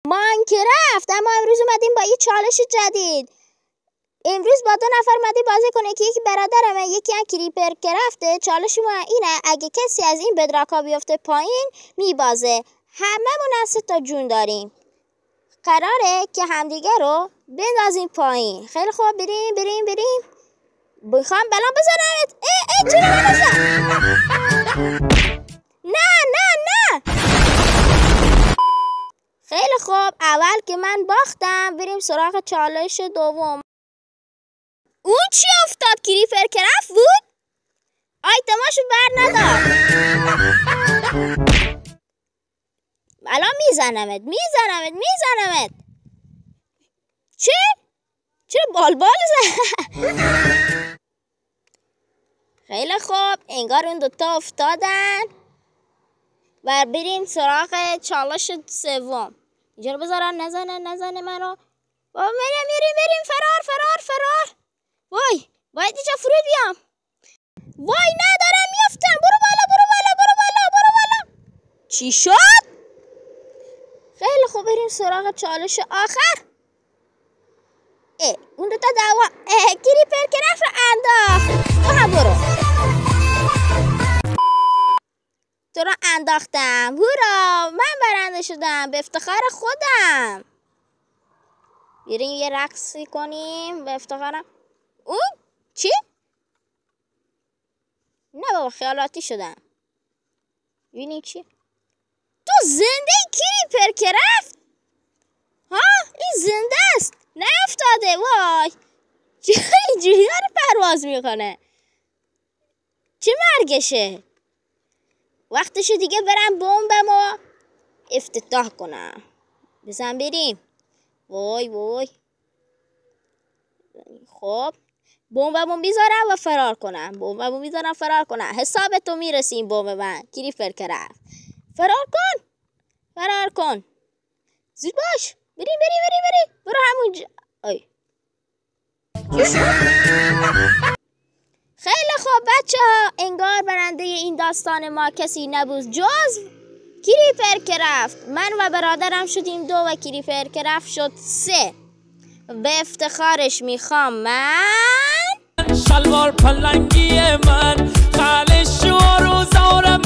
ماینکرافت. اما امروز اومدیم با یه چالش جدید. امروز با 2 نفر اومدیم بازی کنه که یکی برادرمه، یکی هم کریپر کرافته. چالش ما اینه اگه کسی از این بدراکا بیفته پایین میبازه. هممون از 3 تا جون داریم. قراره که همدیگه رو بندازیم پایین. خیلی خوب، بریم. بخوام بلان بزنمت. چرا نمیزن؟ نه. خیلی خوب، اول که من باختم بریم سراغ چالش دوم. اون چی افتاد؟ کریپر کرافت بود؟ آیتماشو بر ندار. الان میزنمت. چرا بال زد؟ خیلی خوب، انگار اون دوتا افتادن و بریم سراغ چالش سوم. اینجا رو بذارن نزنه منو. بریم فرار. وای باید اینجا فرود بیام. وای ندارم میفتم. برو بالا. چی شد؟ خیلی خوب، بریم سراغ چالش آخر. اون دوتا دعوا. کریپر کرافت رو انداخت. تو هم برو. تو رو انداختم. هورا، من برنده شدم به افتخار خودم. بریم یه رقصی کنیم به افتخارم. اون چی؟ نه بابا، خیالاتی شدم. ببینیم چی؟ تو زنده کریپر کرافت؟ ها، این زنده است، نیفتاده. وای چه اینجوری داره پرواز میکنه؟ چه مرگشه؟ وقتشه دیگه برم بمبمو افتتاح کنم. بزن بریم. وای خب، بمبمو میذارم و فرار کنم. حساب تو میرسیم بمب من. کریپر کرافت فرار کن. زود باش. بریم. برو همونجا. خیلی خوب بچه ها، انگار برنده این داستان ما کسی نبود جز کریپر کرافت. من و برادرم شدیم 2 و کریپر کرافت شد 3. به افتخارش میخوام من شلوار پلنگی من خالش و روزارم